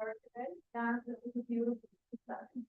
start today. Yeah, it was a beautiful session.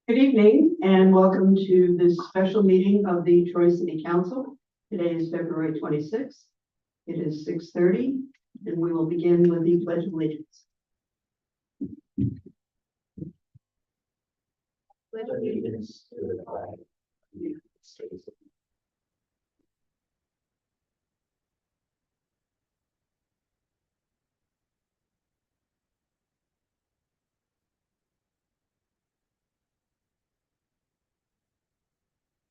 Good evening and welcome to this special meeting of the Troy City Council. Today is February 26th. It is 6:30 and we will begin with the Pledge of Allegiance. Pledge allegiance to the flag of the United States.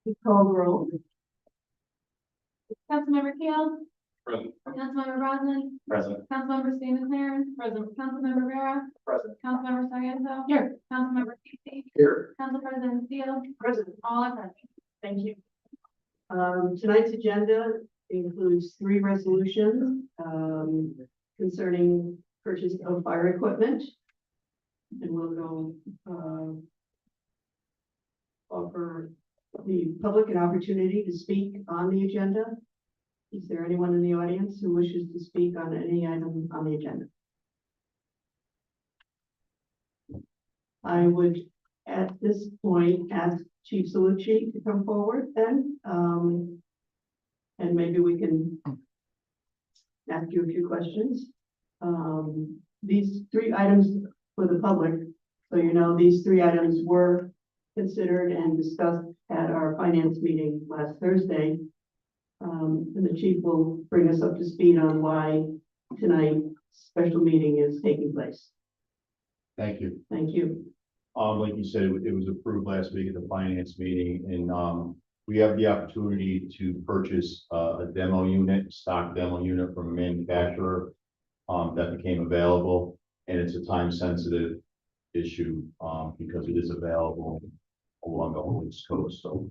We call the roll. Councilmember Keel. Present. Councilmember Brosnan. Present. Councilmember St. Clarence. Present. Councilmember Vera. Present. Councilmember Sargento. Here. Councilmember Casey. Here. Council President Steele. Present. All are present. Thank you. Tonight's agenda includes 3 resolutions concerning purchase of fire equipment. And we'll go offer the public an opportunity to speak on the agenda. Is there anyone in the audience who wishes to speak on any item on the agenda? I would, at this point, ask Chief Salucci to come forward then. And maybe we can ask you a few questions. These 3 items for the public, so you know, these 3 items were considered and discussed at our finance meeting last Thursday. And the chief will bring us up to speed on why tonight's special meeting is taking place. Thank you. Thank you. Like you said, it was approved last week at the finance meeting, and we have the opportunity to purchase a demo unit, stock demo unit from a manufacturer that became available, and it's a time-sensitive issue because it is available along the whole East Coast. So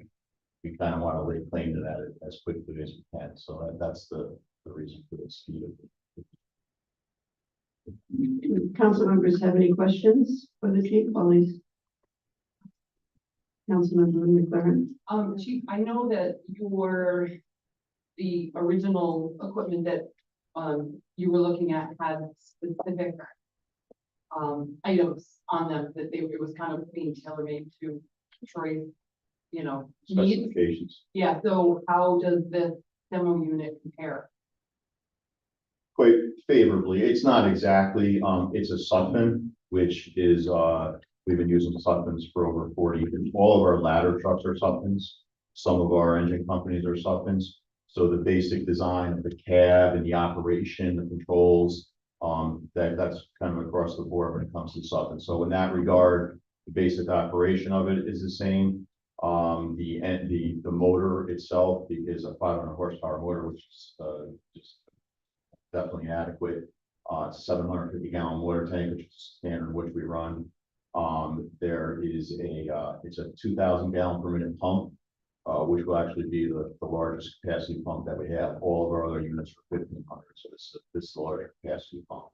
we kind of want to lay claim to that as quickly as we can. So that's the reason for the speed of it. Council members have any questions for the chief? Please. Councilmember McLaren. Chief, I know that you were the original equipment that you were looking at had specific items on them that it was kind of being tailor-made to Troy, you know, needs. Specifications. Yeah, so how does this demo unit compare? Quite favorably. It's not exactly, it's a Sutphen, which is, we've been using Sutphens for over 40 years. All of our ladder trucks are Sutphens. Some of our engine companies are Sutphens. So the basic design of the cab and the operation, the controls, that's kind of across the board when it comes to Sutphen. So in that regard, the basic operation of it is the same. The motor itself is a 500 horsepower motor, which is just definitely adequate. It's a 750 gallon water tank, which is standard which we run. There is it's a 2,000 gallon per minute pump, which will actually be the largest capacity pump that we have. All of our other units are 1,500, so this is the largest capacity pump.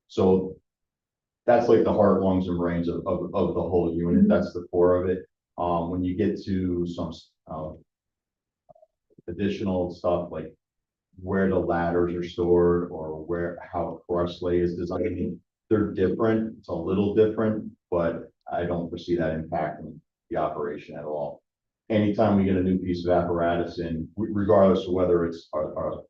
So that's like the heart, lungs, and brains of the whole unit. That's the core of it. When you get to some additional stuff like where the ladders are stored or how a cross lay is designed, they're different. It's a little different, but I don't foresee that impacting the operation at all. Anytime we get a new piece of apparatus in, regardless of whether it's our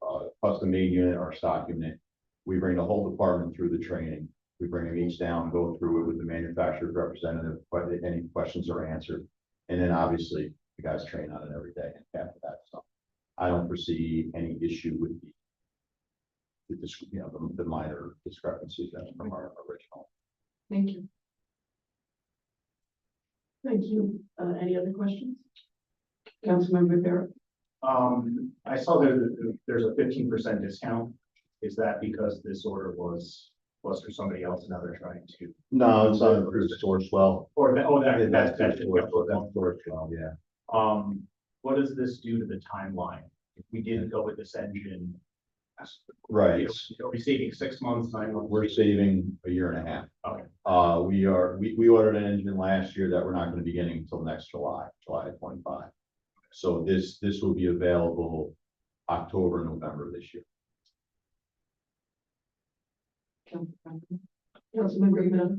custom made unit or stock unit, we bring the whole department through the training We bring them each down, go through it with the manufacturer's representative, but if any questions are answered. And then obviously, you guys train on it every day after that, so I don't foresee any issue with the minor discrepancies from our original. Thank you. Thank you. Any other questions? Councilmember Barrett? I saw that there's a 15% discount. Is that because this order was for somebody else, now they're trying to? No, it's not through Sourcewell. Or, that's. Sourcewell, yeah. What does this do to the timeline? If we didn't go with this engine? Right. Are we saving 6 months, 9 months? We're saving a year and a half. Okay. We ordered an engine last year that we're not going to be getting until next July of 25. So this will be available October, November this year. Councilmember Miller?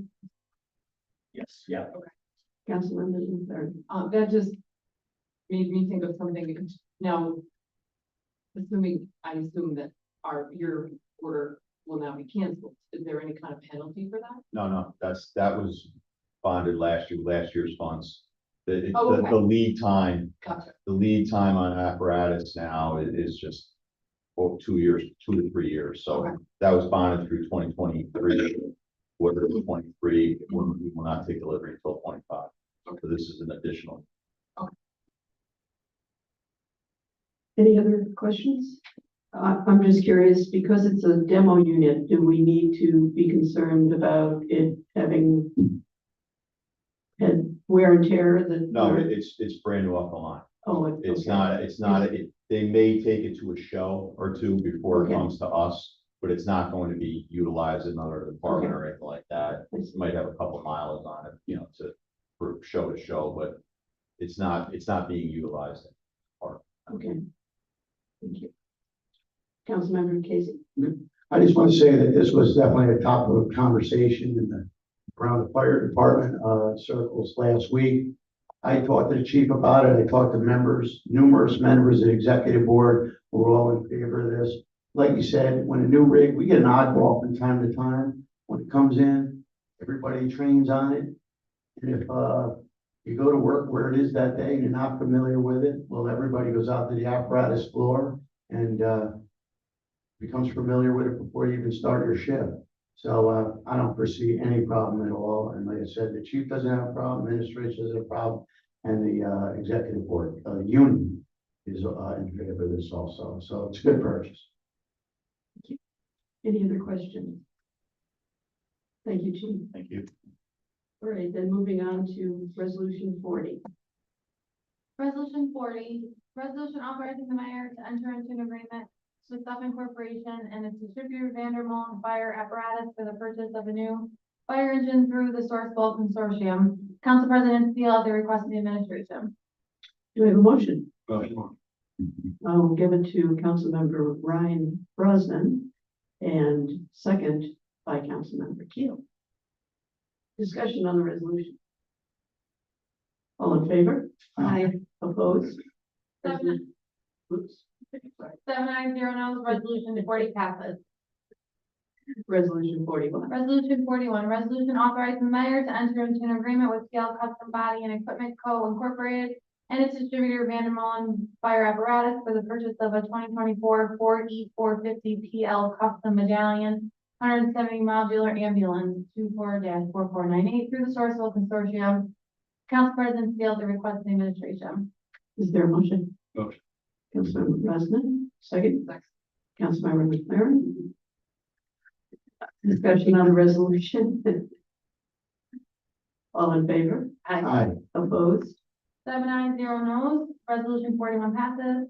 Yes, yeah. Councilmember Luther? That just made me think of something now. I assume that your order will now be canceled. Is there any kind of penalty for that? No, that was bonded last year's funds. Oh, okay. The lead time, Gotcha. the lead time on apparatus now is just 2 years, 2 to 3 years. So Okay. that was bonded through 2023. Whether it's 23, we will not take delivery until 25. So this is an additional. Any other questions? I'm just curious, because it's a demo unit, do we need to be concerned about it having had wear and tear that? No, it's brand new off the line. Oh, It's okay. not, they may take it to a show or two before it Okay. comes to us, but it's not going to be utilized in another department or anything like that. I It see. might have a couple miles on it, for show to show, but it's not being utilized. Okay. Thank you. Councilmember Casey? I just want to say that this was definitely a topic of conversation around the fire department circles last week. I talked to the chief about it. I talked to numerous members of the executive board who were all in favor of this. Like you said, when a new rig, we get an oddball from time to time. When it comes in, everybody trains on it. And if you go to work where it is that day and you're not familiar with it, well, everybody goes out to the apparatus floor and becomes familiar with it before you even start your shift. So I don't foresee any problem at all. And like I said, the chief doesn't have a problem, administration doesn't have a problem, and the executive board, union is in favor of this also. So it's a good purchase. Any other questions? Thank you, Chief. Thank you. All right, then moving on to resolution 40. Resolution 40, resolution authorizing the mayor to enter into an agreement with Suffolk Corporation and its distributor Vandermolen Fire Apparatus for the purchase of a new fire engine through the Sourcewell Consortium. Council President Steele at the request of the administration. Do we have a motion? Motion. I'll give it to Councilmember Ryan Brosnan and second by Councilmember Keel. Discussion on the resolution. All in favor? Aye. Opposed? Seven. Oops. 790 noes, resolution 40 passes. Resolution 41. Resolution 41, resolution authorizing the mayor to enter into an agreement with Scale Custom Body and Equipment Co. Incorporated and its distributor Vandermolen Fire Apparatus for the purchase of a 2024 Ford E450 PL Custom Medallion 170 modular ambulance 24-4498 through the Sourcewell Consortium. Council President Steele at the request of the administration. Is there a motion? Motion. Councilmember Brosnan, second. Councilmember McLaren. Discussion on the resolution. All in favor? Aye. Opposed? 790 noes, resolution 41 passes.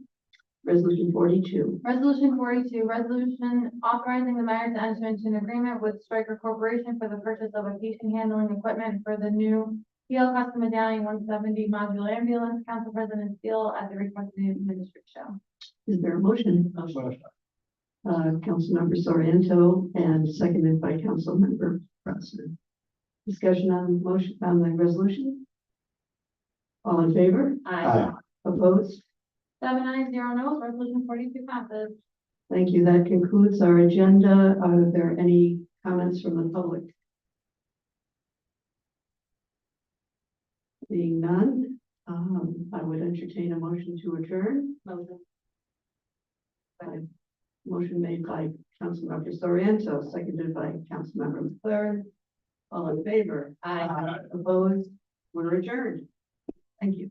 Resolution 42. Resolution 42, resolution authorizing the mayor to enter into an agreement with Stryker Corporation for the purchase of a patient handling equipment for the new PL Custom Medallion 170 modular ambulance. Council President Steele at the request of the administration. Is there a motion? Councilmember Sorrento and seconded by Councilmember Brosnan. Discussion on the motion on the resolution. All in favor? Aye. Opposed? 790 noes, resolution 42 passes. Thank you. That concludes our agenda. Are there any comments from the public? Seeing none, I would entertain a motion to adjourn. Motion made by Councilmember Soriento, seconded by Councilmember McLaren. All in favor? Aye. Opposed? We're adjourned. Thank you.